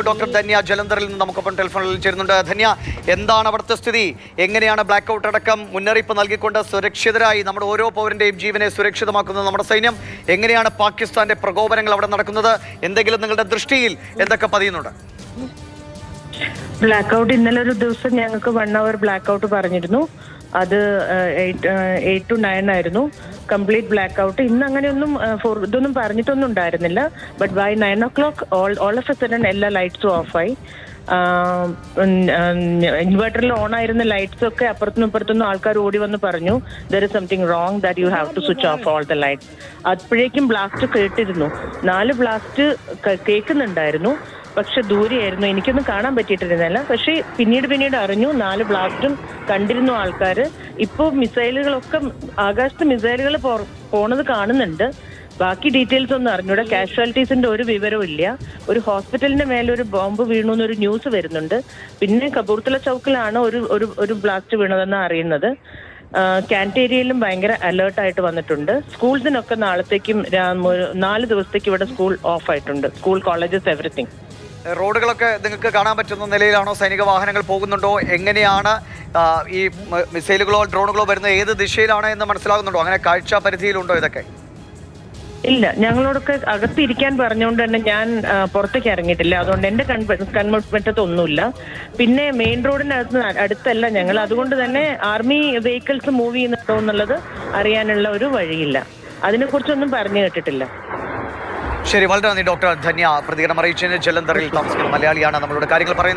Doctor Dhanya ജലന്ധറിൽ നിന്ന് നമുക്കൊപ്പം ടെലിഫോണിൽ ചേരുന്നുണ്ട്. ധന്യ, എന്താണ് അവിടുത്തെ സ്ഥിതി? എങ്ങനെയാണ് ബ്ലാക്ക് ഔട്ട് അടക്കം മുന്നറിയിപ്പ് നൽകിക്കൊണ്ട് സുരക്ഷിതരായി നമ്മുടെ ഓരോ പൗരന്റെയും ജീവനെ സുരക്ഷിതമാക്കുന്നത് നമ്മുടെ സൈന്യം? എങ്ങനെയാണ് പാകിസ്ഥാന്റെ പ്രകോപനങ്ങൾ അവിടെ നടക്കുന്നത്? എന്തെങ്കിലും നിങ്ങളുടെ ദൃഷ്ടിയിൽ എന്തൊക്കെ പതിയുന്നുണ്ട്? ബ്ലാക്ക് ഔട്ട് ഇന്നലെ ഒരു ദിവസം ഞങ്ങൾക്ക് 1 hour ബ്ലാക്ക് ഔട്ട് പറഞ്ഞിരുന്നു. അത് 8 to 9 ആയിരുന്നു കംപ്ലീറ്റ് ബ്ലാക്ക് ഔട്ട്. ഇന്ന് അങ്ങനെയൊന്നും ഇതൊന്നും പറഞ്ഞിട്ടൊന്നും ഉണ്ടായിരുന്നില്ല. But by 9 o'clock all of a sudden എല്ലാ ലൈറ്റ്സും ഓഫായി. ഇൻവെർട്ടറിൽ ഓൺ ആയിരുന്ന ലൈറ്റ്സ് ഒക്കെ അപ്പുറത്തുനിന്നും ഇപ്പുറത്തുനിന്നും ആൾക്കാർ ഓടി വന്ന് പറഞ്ഞു there is something wrong that you have to switch off all the lights. അപ്പോഴേക്കും ബ്ലാസ്റ്റ് കേട്ടിരുന്നു. 4 ബ്ലാസ്റ്റ് കേൾക്കുന്നുണ്ടായിരുന്നു, പക്ഷെ ദൂരെയായിരുന്നു, എനിക്കൊന്നും കാണാൻ പറ്റിയിട്ടിരുന്നില്ല. പക്ഷെ പിന്നീട് അറിഞ്ഞു 4 ബ്ലാസ്റ്റും കണ്ടിരുന്നു ആൾക്കാർ. ഇപ്പോൾ മിസൈലുകളൊക്കെ ആകാശത്ത് മിസൈലുകൾ പോണത് കാണുന്നുണ്ട്. ബാക്കി ഡീറ്റെയിൽസ് ഒന്നും അറിഞ്ഞൂടെ. കാഷ്വാലിറ്റീസിന്റെ ഒരു വിവരവും ഇല്ല. ഒരു ഹോസ്പിറ്റലിന്റെ മേലെ ഒരു ബോംബ് വീണു എന്നൊരു ന്യൂസ് വരുന്നുണ്ട്. പിന്നെ കപൂർത്തല ചൗക്കിലാണ് ഒരു ബ്ലാസ്റ്റ് വീണതെന്ന് അറിയുന്നത്. ക്യാൻറ്റ് ഏരിയയിലും ഭയങ്കര അലേർട്ടായിട്ട് വന്നിട്ടുണ്ട്. സ്കൂൾസിനൊക്കെ നാളത്തേക്കും 4 ദിവസത്തേക്ക് ഇവിടെ സ്കൂൾ ഓഫ് ആയിട്ടുണ്ട്. School, colleges, everything. റോഡുകളൊക്കെ നിങ്ങൾക്ക് കാണാൻ പറ്റുന്ന നിലയിലാണോ? സൈനിക വാഹനങ്ങൾ പോകുന്നുണ്ടോ? എങ്ങനെയാണ് ഈ മിസൈലുകളോ ഡ്രോണുകളോ വരുന്നത്? ഏത് ദിശയിലാണ് എന്ന് മനസ്സിലാകുന്നുണ്ടോ? അങ്ങനെ കാഴ്ച പരിധിയിലുണ്ടോ ഇതൊക്കെ? ഇല്ല, ഞങ്ങളോടൊക്കെ അകത്തിരിക്കാൻ പറഞ്ഞുകൊണ്ട് തന്നെ ഞാൻ പുറത്തേക്ക് ഇറങ്ങിയിട്ടില്ല. അതുകൊണ്ട് എന്റെ കൺമുറ്റത്തൊന്നുമില്ല. പിന്നെ മെയിൻ റോഡിനകത്ത് അടുത്തല്ല ഞങ്ങൾ, അതുകൊണ്ട് തന്നെ ആർമി വെഹിക്കിൾസ് മൂവ് ചെയ്യുന്നുണ്ടോ എന്നുള്ളത് അറിയാനുള്ള ഒരു വഴിയില്ല. അതിനെക്കുറിച്ചൊന്നും പറഞ്ഞു കേട്ടിട്ടില്ല. ശരി, വളരെ നന്ദി ഡോക്ടർ ധന്യ പ്രതികരണം അറിയിച്ചതിന്. ജലന്ധറിൽ താമസിക്കുന്ന മലയാളിയാണ് നമ്മളോട് കാര്യങ്ങൾ പറയുന്നത്.